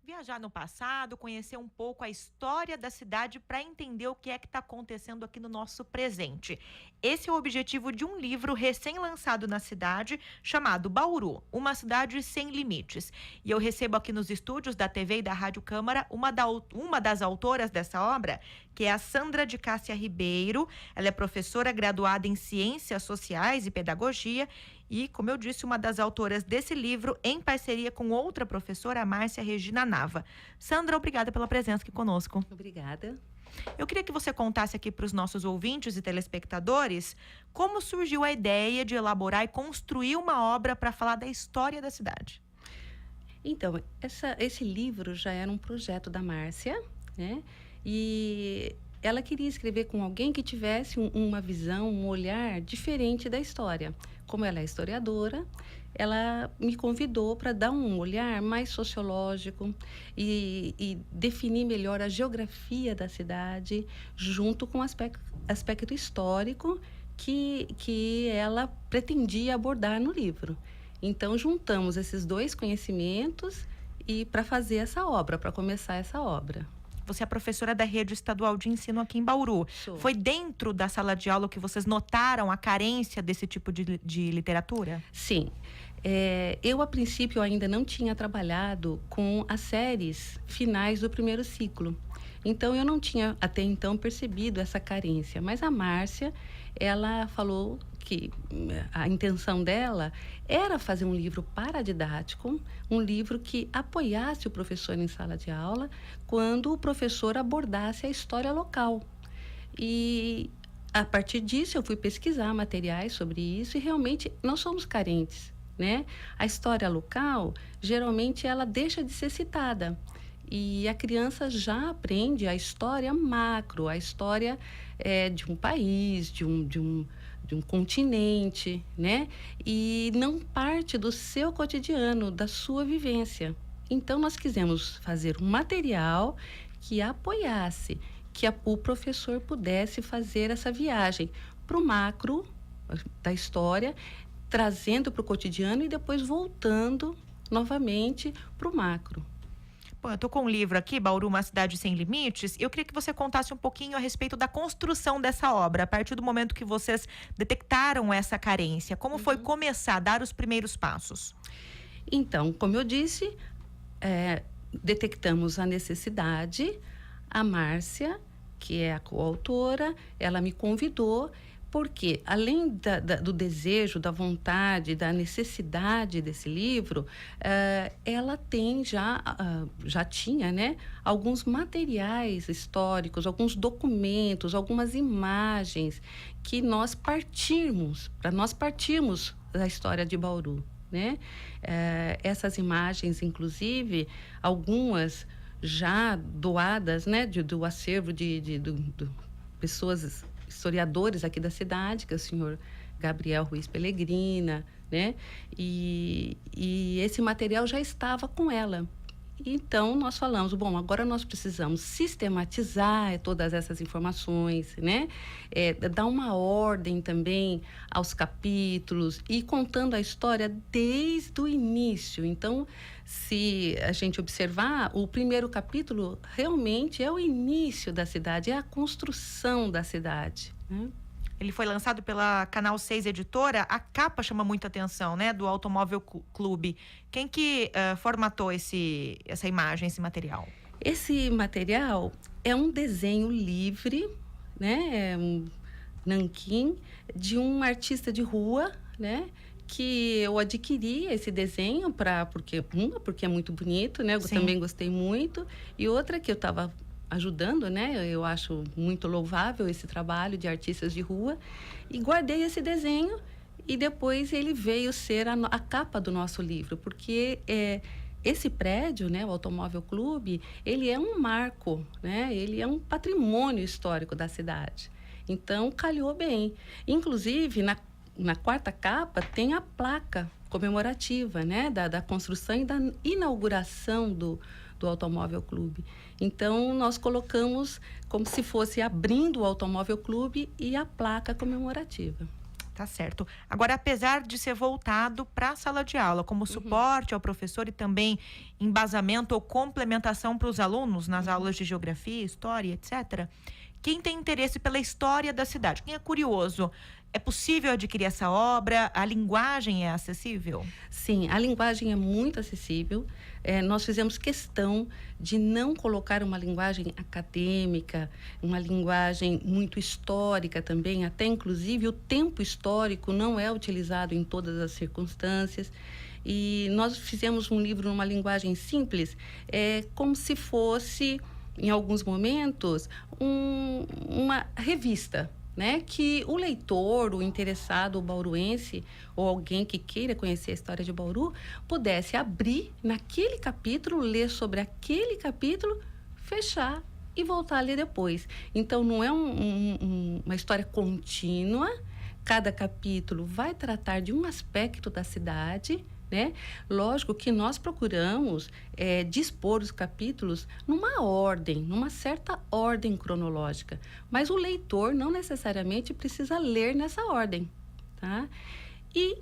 Viajar no passado, conhecer um pouco a história da cidade para entender o que é que está acontecendo aqui no nosso presente. Esse é o objetivo de um livro recém-lançado na cidade, chamado Bauru, uma cidade sem limites. E eu recebo aqui nos estúdios da TV e da Rádio Câmara uma das autoras dessa obra, que é a Sandra de Cássia Ribeiro. Ela é professora graduada em Ciências Sociais e Pedagogia e, como eu disse, uma das autoras desse livro, em parceria com outra professora, a Márcia Regina Nava. Sandra, obrigada pela presença aqui conosco. Obrigada. Eu queria que você contasse aqui para os nossos ouvintes e telespectadores como surgiu a ideia de elaborar e construir uma obra para falar da história da cidade. Então, esse livro já era um projeto da Márcia, né? E ela queria escrever com alguém que tivesse uma visão, um olhar diferente da história. Como ela é historiadora, ela me convidou para dar um olhar mais sociológico e definir melhor a geografia da cidade, junto com o aspecto histórico que ela pretendia abordar no livro. Então, juntamos esses dois conhecimentos para fazer essa obra, para começar essa obra. Você é professora da Rede Estadual de Ensino aqui em Bauru. Sou. Foi dentro da sala de aula que vocês notaram a carência desse tipo de literatura? Sim. Eu, a princípio, ainda não tinha trabalhado com as séries finais do primeiro ciclo. Então, eu não tinha até então percebido essa carência. Mas a Márcia, ela falou que a intenção dela era fazer um livro paradidático, um livro que apoiasse o professor em sala de aula quando o professor abordasse a história local. E a partir disso eu fui pesquisar materiais sobre isso e realmente nós somos carentes, né? A história local, geralmente ela deixa de ser citada. E a criança já aprende a história macro, a história de um país, de um continente, né? E não parte do seu cotidiano, da sua vivência. Então, nós quisemos fazer um material que apoiasse, que o professor pudesse fazer essa viagem para o macro da história, trazendo para o cotidiano e depois voltando novamente para o macro. Bom, eu tô com um livro aqui, Bauru, uma cidade sem limites. Eu queria que você contasse um pouquinho a respeito da construção dessa obra, a partir do momento que vocês detectaram essa carência. Como foi começar a dar os primeiros passos? Então, como eu disse, detectamos a necessidade. A Márcia, que é a coautora, ela me convidou porque, além do desejo, da vontade, da necessidade desse livro, ela tem já tinha, né, alguns materiais históricos, alguns documentos, algumas imagens que nós partimos da história de Bauru, né? Essas imagens, inclusive, algumas já doadas, né, do acervo de pessoas, historiadores aqui da cidade, que é o senhor Gabriel Ruiz Pellegrina, né? E esse material já estava com ela. Então, nós falamos, bom, agora nós precisamos sistematizar todas essas informações, né? Dar uma ordem também aos capítulos e contando a história desde o início. Então, se a gente observar, o primeiro capítulo realmente é o início da cidade, é a construção da cidade, né? Ele foi lançado pela Canal 6 Editora. A capa chama muita atenção, né? Do Automóvel Clube. Quem que formatou essa imagem, esse material? Esse material é um desenho livre, né? É um nanquim de um artista de rua, né? Que eu adquiri esse desenho porque é muito bonito, né? Eu Sim. também gostei muito. E outra que eu estava ajudando, né? Eu acho muito louvável esse trabalho de artistas de rua. E guardei esse desenho e depois ele veio ser a capa do nosso livro, porque esse prédio, né, o Automóvel Clube, ele é um marco, né? Ele é um patrimônio histórico da cidade. Então, calhou bem. Inclusive, na quarta capa tem a placa comemorativa, né, da construção e da inauguração do Automóvel Clube. Então, nós colocamos como se fosse abrindo o Automóvel Clube e a placa comemorativa. Tá certo. Agora, apesar de ser voltado para a sala de aula, como Uhum, suporte ao professor e também embasamento ou complementação para os alunos nas uhum. aulas de geografia, história, etc., quem tem interesse pela história da cidade, quem é curioso, é possível adquirir essa obra? A linguagem é acessível? Sim, a linguagem é muito acessível. Nós fizemos questão de não colocar uma linguagem acadêmica, uma linguagem muito histórica também, até inclusive o tempo histórico não é utilizado em todas as circunstâncias. E nós fizemos um livro numa linguagem simples, como se fosse, em alguns momentos, uma revista, né? Que o leitor, o interessado, o bauruense, ou alguém que queira conhecer a história de Bauru, pudesse abrir naquele capítulo, ler sobre aquele capítulo, fechar e voltar a ler depois. Então, não é uma história contínua, cada capítulo vai tratar de um aspecto da cidade, né? Lógico que nós procuramos dispor os capítulos numa ordem, numa certa ordem cronológica, mas o leitor não necessariamente precisa ler nessa ordem, tá? E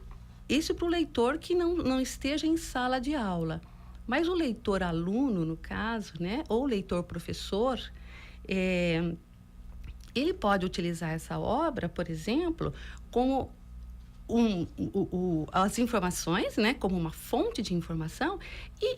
isso para o leitor que não esteja em sala de aula. Mas o leitor aluno, no caso, né? Ou leitor professor, ele pode utilizar essa obra, por exemplo, como as informações, né, como uma fonte de informação, e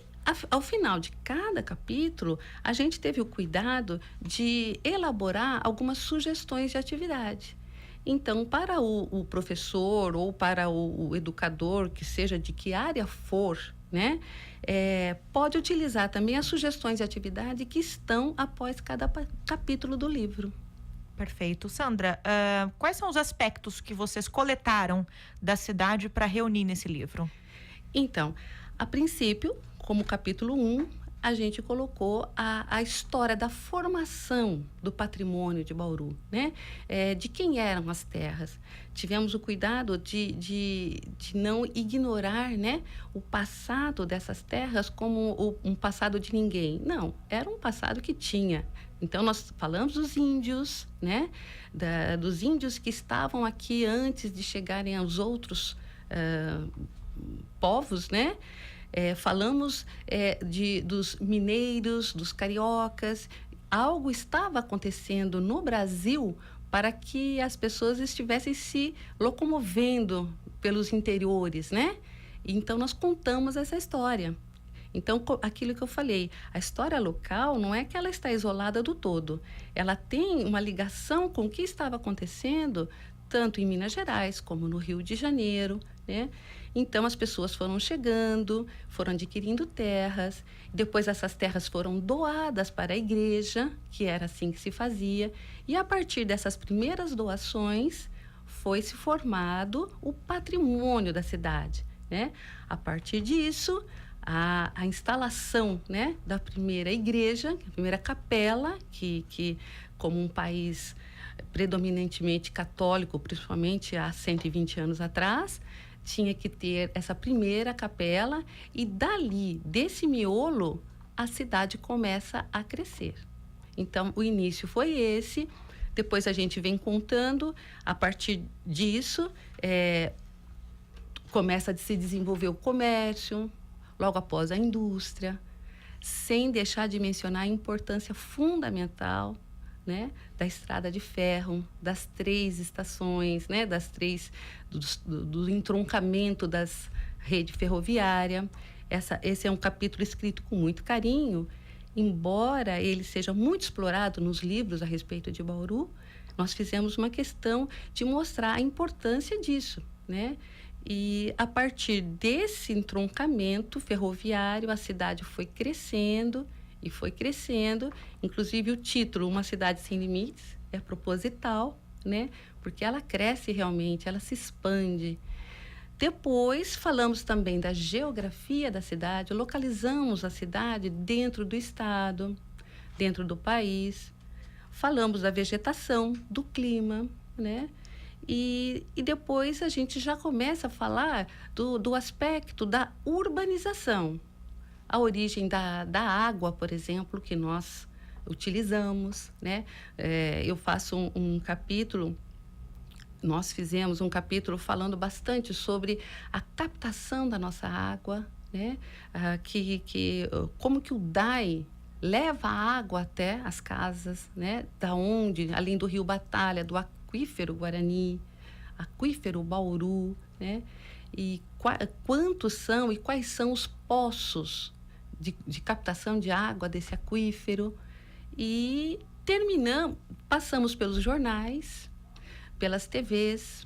ao final de cada capítulo, a gente teve o cuidado de elaborar algumas sugestões de atividade. Então, para o professor ou para o educador, que seja de que área for, né, pode utilizar também as sugestões de atividade que estão após cada capítulo do livro. Perfeito. Sandra, quais são os aspectos que vocês coletaram da cidade para reunir nesse livro? Então, a princípio, como capítulo 1, a gente colocou a história da formação do patrimônio de Bauru, né? De quem eram as terras. Tivemos o cuidado de não ignorar, né, o passado dessas terras como um passado de ninguém. Não, era um passado que tinha. Então, nós falamos dos índios, né? Dos índios que estavam aqui antes de chegarem aos outros povos, né? Falamos dos mineiros, dos cariocas. Algo estava acontecendo no Brasil para que as pessoas estivessem se locomovendo pelos interiores, né? Então, nós contamos essa história. Então, aquilo que eu falei, a história local não é que ela está isolada do todo. Ela tem uma ligação com o que estava acontecendo, tanto em Minas Gerais como no Rio de Janeiro, né? Então, as pessoas foram chegando, foram adquirindo terras, depois essas terras foram doadas para a igreja, que era assim que se fazia, e a partir dessas primeiras doações, foi se formado o patrimônio da cidade, né? A partir disso, a instalação, né, da primeira igreja, a primeira capela, que como um país predominantemente católico, principalmente há 120 anos atrás, tinha que ter essa primeira capela e dali, desse miolo, a cidade começa a crescer. Então, o início foi esse, depois a gente vem contando, a partir disso, começa a se desenvolver o comércio, logo após a indústria, sem deixar de mencionar a importância fundamental, né, da estrada de ferro, das 3 estações, né, do entroncamento das rede ferroviária. Esse é um capítulo escrito com muito carinho, embora ele seja muito explorado nos livros a respeito de Bauru, nós fizemos uma questão de mostrar a importância disso, né? E a partir desse entroncamento ferroviário, a cidade foi crescendo e foi crescendo. Inclusive o título, Uma Cidade Sem Limites, é proposital, né? Porque ela cresce realmente, ela se expande. Depois falamos também da geografia da cidade, localizamos a cidade dentro do estado, dentro do país. Falamos da vegetação, do clima, né? E depois a gente já começa a falar do aspecto da urbanização. A origem da água, por exemplo, que nós utilizamos, né? Eu faço um capítulo nós fizemos um capítulo falando bastante sobre a captação da nossa água, né? Como que o DAI leva a água até as casas, né? Da onde, além do rio Batalha, do aquífero Guarani, aquífero Bauru, né? E quantos são e quais são os poços de captação de água desse aquífero. E passamos pelos jornais, pelas TVs,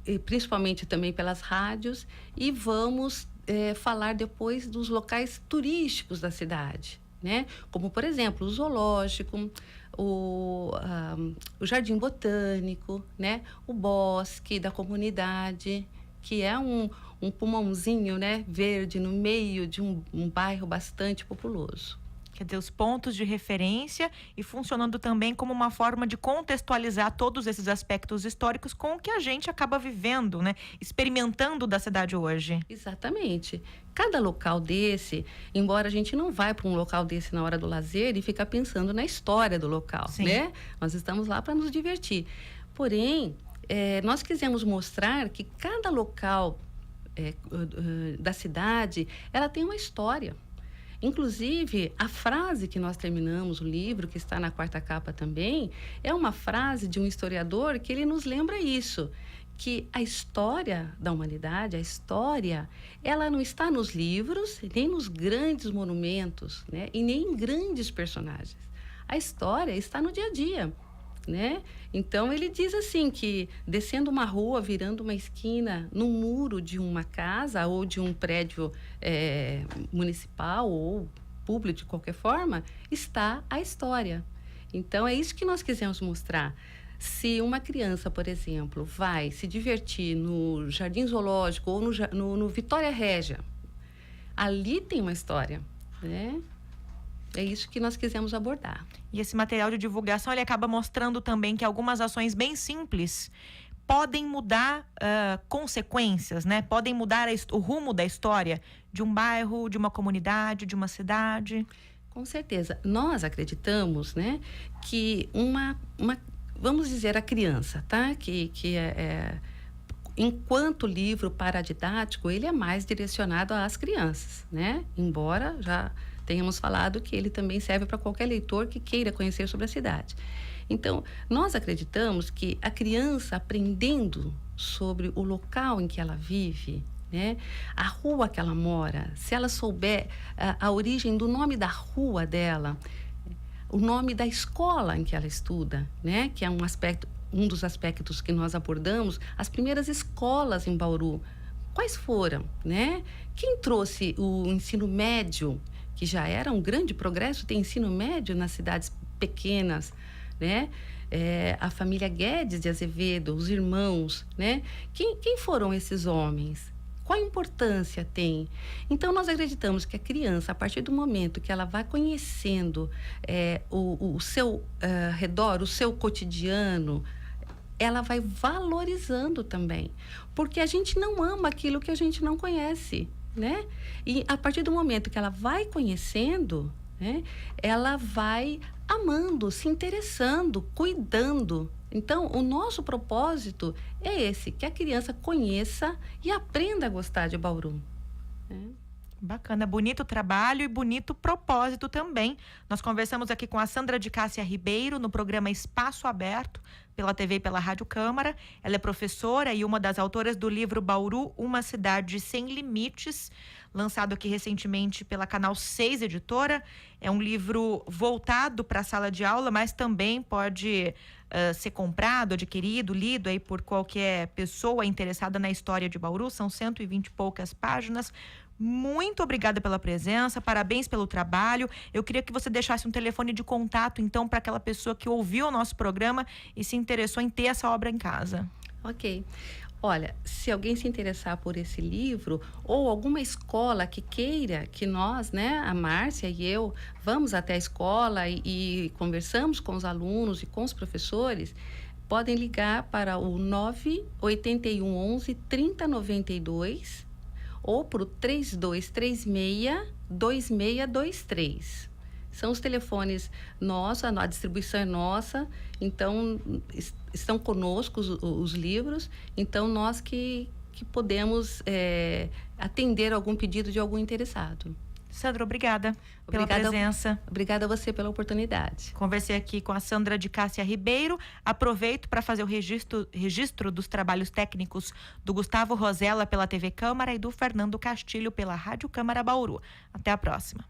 e principalmente também pelas rádios, e vamos falar depois dos locais turísticos da cidade, né? Como, por exemplo, o zoológico, o Jardim Botânico, né? O bosque da comunidade, que é um pulmãozinho, né? Verde no meio de um bairro bastante populoso. Quer dizer, os pontos de referência e funcionando também como uma forma de contextualizar todos esses aspectos históricos com o que a gente acaba vivendo, né? Experimentando da cidade hoje. Exatamente. Cada local desse, embora a gente não vá para um local desse na hora do lazer e ficar pensando na história do local, Sim. né? Nós estamos lá para nos divertir. Porém, nós quisemos mostrar que cada local da cidade, ela tem uma história. Inclusive, a frase que nós terminamos o livro, que está na 4ª capa também, é uma frase de um historiador que ele nos lembra isso, que a história da humanidade, a história, ela não está nos livros, nem nos grandes monumentos, né? E nem em grandes personagens. A história está no dia a dia, né? Então, ele diz assim que descendo uma rua, virando uma esquina, no muro de uma casa ou de um prédio municipal ou público de qualquer forma, está a história. Então, é isso que nós quisemos mostrar. Se uma criança, por exemplo, vai se divertir no Jardim Zoológico ou no Vitória Régia, ali tem uma história, né? É isso que nós quisemos abordar. E esse material de divulgação, ele acaba mostrando também que algumas ações bem simples podem mudar consequências, né? Podem mudar o rumo da história de um bairro, de uma comunidade, de uma cidade. Com certeza. Nós acreditamos, né, que vamos dizer, a criança, tá? Enquanto livro paradidático, ele é mais direcionado às crianças, né? Embora já tenhamos falado que ele também serve para qualquer leitor que queira conhecer sobre a cidade. Então, nós acreditamos que a criança aprendendo sobre o local em que ela vive, né, a rua que ela mora, se ela souber a origem do nome da rua dela, o nome da escola em que ela estuda, né, que é um dos aspectos que nós abordamos, as primeiras escolas em Bauru, quais foram, né? Quem trouxe o ensino médio, que já era um grande progresso, tem ensino médio nas cidades pequenas, né? A família Guedes de Azevedo, os irmãos, né? Quem foram esses homens? Qual a importância tem? Então, nós acreditamos que a criança, a partir do momento que ela vai conhecendo o seu redor, o seu cotidiano, ela vai valorizando também. Porque a gente não ama aquilo que a gente não conhece, né? E a partir do momento que ela vai conhecendo, né, ela vai amando, se interessando, cuidando. Então, o nosso propósito é esse, que a criança conheça e aprenda a gostar de Bauru, né? Bacana, bonito trabalho e bonito propósito também. Nós conversamos aqui com a Sandra de Cássia Ribeiro no programa Espaço Aberto, pela TV e pela Rádio Câmara. Ela é professora e uma das autoras do livro Bauru, Uma Cidade Sem Limites, lançado aqui recentemente pela Canal 6 Editora. É um livro voltado para a sala de aula, mas também pode ser comprado, adquirido, lido aí por qualquer pessoa interessada na história de Bauru. São 120 e poucas páginas. Muito obrigada pela presença, parabéns pelo trabalho. Eu queria que você deixasse um telefone de contato, então, para aquela pessoa que ouviu o nosso programa e se interessou em ter essa obra em casa. Ok. Olha, se alguém se interessar por esse livro ou alguma escola que queira que nós, né, a Márcia e eu, vamos até a escola e conversamos com os alunos e com os professores, podem ligar para o 981 11 3092 ou para o 3236-2623. São os telefones nossos, a distribuição é nossa, então estão conosco os livros, então nós que podemos atender algum pedido de algum interessado. Sandra, obrigada pela presença. Obrigada a você pela oportunidade. Conversei aqui com a Sandra de Cássia Ribeiro. Aproveito para fazer o registro dos trabalhos técnicos do Gustavo Rosella pela TV Câmara e do Fernando Castilho pela Rádio Câmara Bauru. Até a próxima.